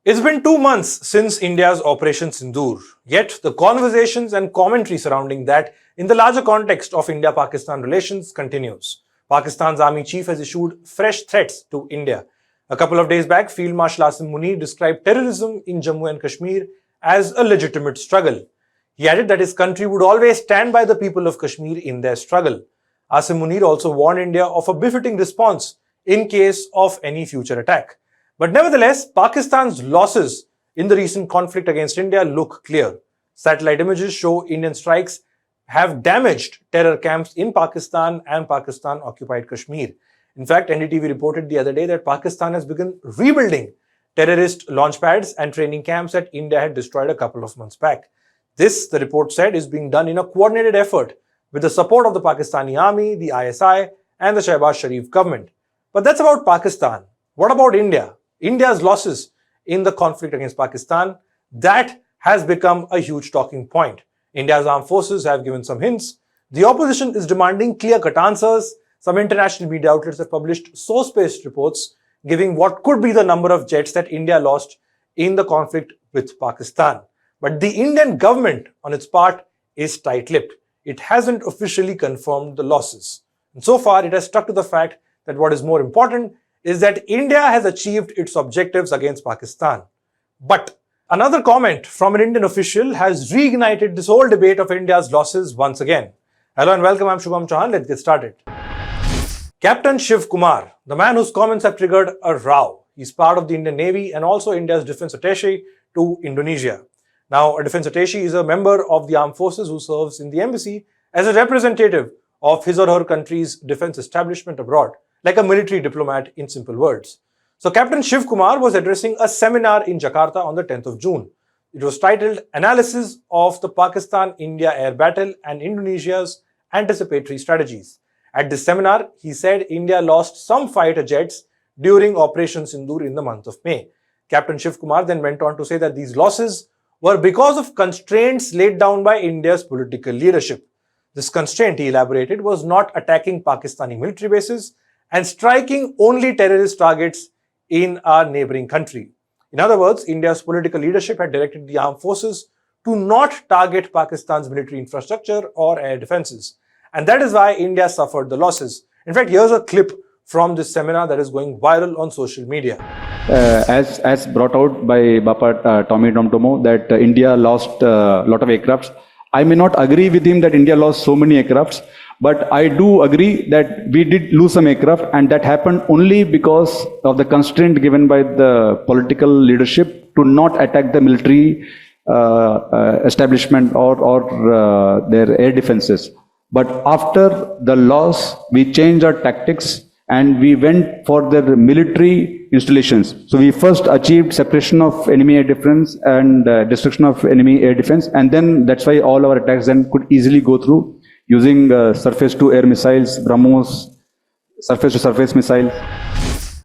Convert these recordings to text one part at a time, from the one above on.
It's been 2 months since India's Operation Sindoor, yet the conversations and commentary surrounding that in the larger context of India-Pakistan relations continues. Pakistan's army chief has issued fresh threats to India. A couple of days back, Field Marshal AK Bharti described terrorism in Jammu and Kashmir as a legitimate struggle. He added that his country would always stand by the people of Kashmir in their struggle. Asim Munir also warned India of a befitting response in case of any future attack. But nevertheless, Pakistan's losses in the recent conflict against India look clear. Satellite images show Indian strikes have damaged terror camps in Pakistan and Pakistan-occupied Kashmir. In fact, NDTV reported the other day that Pakistan has begun rebuilding terrorist launch pads and training camps that India had destroyed a couple of months back. This, the report said, is being done in a coordinated effort with the support of the Pakistani army, the ISI, and the Shehbaz Sharif government. But that's about Pakistan. What about India? India's losses in the conflict against Pakistan, that has become a huge talking point. India's armed forces have given some hints. The opposition is demanding clear-cut answers. Some international media outlets have published source-based reports giving what could be the number of jets that India lost in the conflict with Pakistan. But the Indian government, on its part, is tight-lipped. It hasn't officially confirmed the losses. And so far, it has stuck to the fact that what is more important is that India has achieved its objectives against Pakistan. But another comment from an Indian official has reignited this whole debate of India's losses once again. Hello and welcome, I'm Shubham Chauhan. Let's get started. Captain Shiv Kumar, the man whose comments have triggered a row. He's part of the Indian Navy and also India's defense attaché to Indonesia. Now, a defense attaché is a member of the armed forces who serves in the embassy as a representative of his or her country's defense establishment abroad, like a military diplomat in simple words. So Captain Shiv Kumar was addressing a seminar in Jakarta on the 10th of June. It was titled Analysis of the Pakistan-India Air Battle and Indonesia's Anticipatory Strategies. At this seminar, he said India lost some fighter jets during Operation Sindoor in the month of May. Captain Shiv Kumar then went on to say that these losses were because of constraints laid down by India's political leadership. This constraint, he elaborated, was not attacking Pakistani military bases and striking only terrorist targets in our neighboring country. In other words, India's political leadership had directed the armed forces to not target Pakistan's military infrastructure or air defenses. And that is why India suffered the losses. In fact, here's a clip from this seminar that is going viral on social media. As brought out by Bapa Tommy Domtomo, that India lost a lot of aircrafts. I may not agree with him that India lost so many aircrafts, but I do agree that we did lose some aircraft, and that happened only because of the constraint given by the political leadership to not attack the military establishment or their air defenses. But after the loss, we changed our tactics and we went for the military installations. So we first achieved separation of enemy air defense and destruction of enemy air defense, and then that's why all our attacks then could easily go through using surface-to-air missiles, BrahMos, surface-to-surface missiles.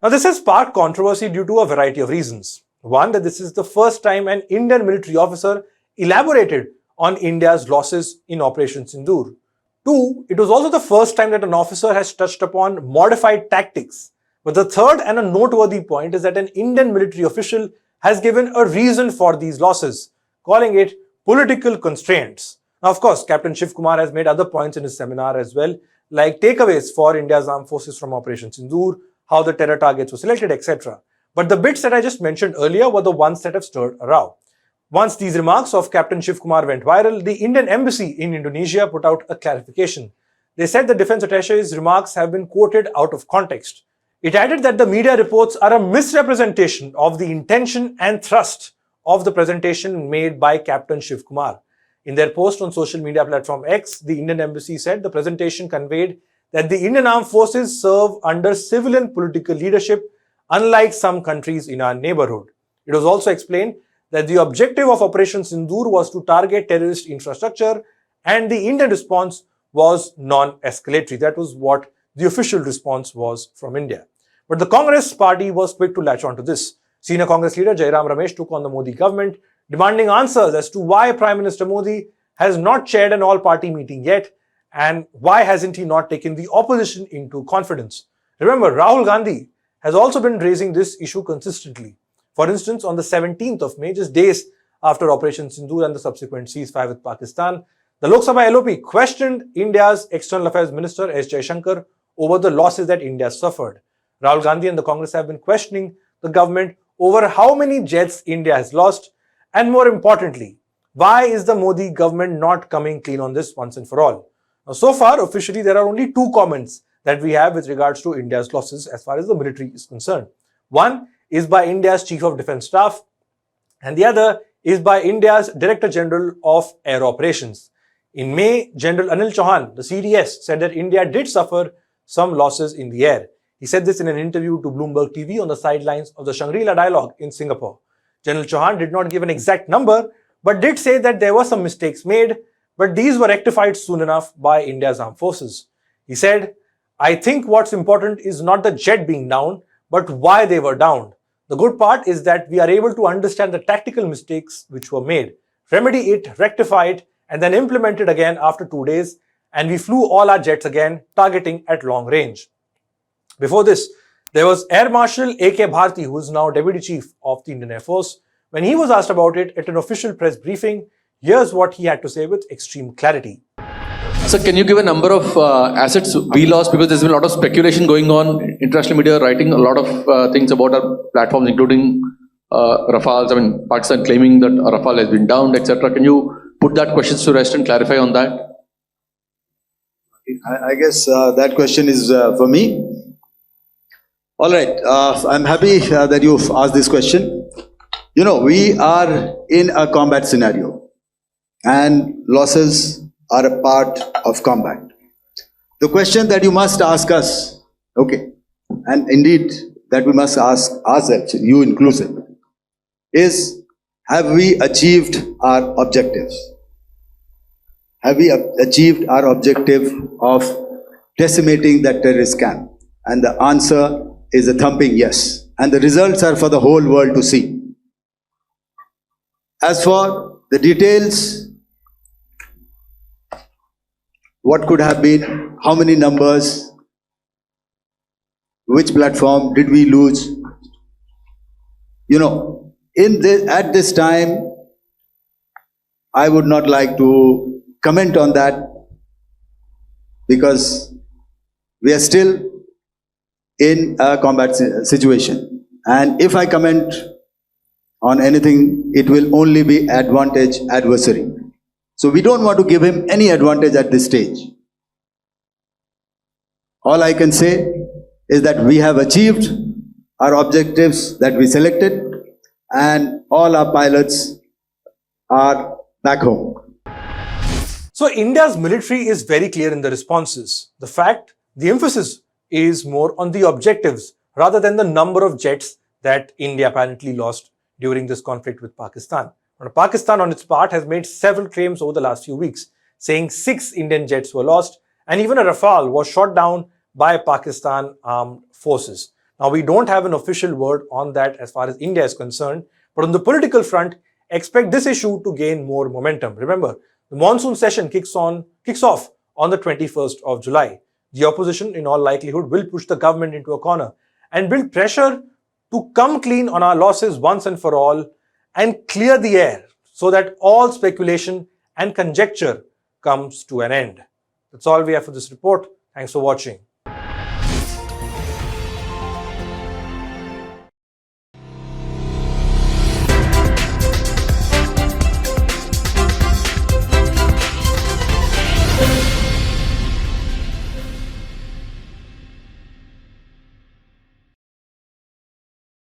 Now, this has sparked controversy due to a variety of reasons. One, that this is the first time an Indian military officer elaborated on India's losses in Operation Sindoor. Two, it was also the first time that an officer has touched upon modified tactics. But the third and a noteworthy point is that an Indian military official has given a reason for these losses, calling it political constraints. Now, of course, Captain Shiv Kumar has made other points in his seminar as well, like takeaways for India's armed forces from Operation Sindoor, how the terror targets were selected, etc. But the bits that I just mentioned earlier were the ones that have stirred a row. Once these remarks of Captain Shiv Kumar went viral, the Indian embassy in Indonesia put out a clarification. They said the defense attaché's remarks have been quoted out of context. It added that the media reports are a misrepresentation of the intention and thrust of the presentation made by Captain Shiv Kumar. In their post on social media platform X, the Indian embassy said the presentation conveyed that the Indian armed forces serve under civilian political leadership, unlike some countries in our neighborhood. It was also explained that the objective of Operation Sindoor was to target terrorist infrastructure, and the Indian response was non-escalatory. That was what the official response was from India. But the Congress party was quick to latch onto this. Senior Congress leader Jairam Ramesh took on the Modi government, demanding answers as to why Prime Minister Modi has not chaired an all-party meeting yet, and why hasn't he not taken the opposition into confidence. Remember, Rahul Gandhi has also been raising this issue consistently. For instance, on the 17th of May, just days after Operation Sindoor and the subsequent ceasefire with Pakistan, the Lok Sabha LOP questioned India's External Affairs Minister S. Jaishankar over the losses that India suffered. Rahul Gandhi and the Congress have been questioning the government over how many jets India has lost, and more importantly, why is the Modi government not coming clean on this once and for all? Now, so far, officially, there are only two comments that we have with regards to India's losses as far as the military is concerned. One is by India's Chief of Defence Staff, and the other is by India's Director General of Air Operations. In May, General Anil Chauhan, the CDS, said that India did suffer some losses in the air. He said this in an interview to Bloomberg TV on the sidelines of the Shangri-La Dialogue in Singapore. General Chauhan did not give an exact number, but did say that there were some mistakes made, but these were rectified soon enough by India's armed forces. He said, "I think what's important is not the jet being down, but why they were down. The good part is that we are able to understand the tactical mistakes which were made, remedy it, rectify it, and then implement it again after 2 days, and we flew all our jets again, targeting at long range." Before this, there was Air Marshal AK Bharti, who is now Deputy Chief of the Indian Air Force. When he was asked about it at an official press briefing, here's what he had to say with extreme clarity. Sir, can you give a number of assets we lost? Because there's been a lot of speculation going on. International media writing a lot of things about our platforms, including Rafales. I mean, Pakistan claiming that a Rafale has been downed, etc. Can you put that question to rest and clarify on that? I guess that question is for me. All right, I'm happy that you've asked this question. You know, we are in a combat scenario, and losses are a part of combat. The question that you must ask us, okay, and indeed that we must ask ourselves, you inclusive, is have we achieved our objectives? Have we achieved our objective of decimating that terrorist camp? And the answer is a thumping yes. And the results are for the whole world to see. As for the details, what could have been, how many numbers, which platform did we lose? You know, at this time, I would not like to comment on that because we are still in a combat situation. And if I comment on anything, it will only be advantage adversary. So we don't want to give him any advantage at this stage. All I can say is that we have achieved our objectives that we selected, and all our pilots are back home. So India's military is very clear in the responses. The emphasis is more on the objectives rather than the number of jets that India apparently lost during this conflict with Pakistan. Now, Pakistan on its part has made several claims over the last few weeks, saying 6 Indian jets were lost and even a Rafale was shot down by Pakistan armed forces. Now, we don't have an official word on that as far as India is concerned, but on the political front, expect this issue to gain more momentum. Remember, the monsoon session kicks off on the 21st of July. The opposition, in all likelihood, will push the government into a corner and build pressure to come clean on our losses once and for all and clear the air so that all speculation and conjecture comes to an end. That's all we have for this report. Thanks for watching.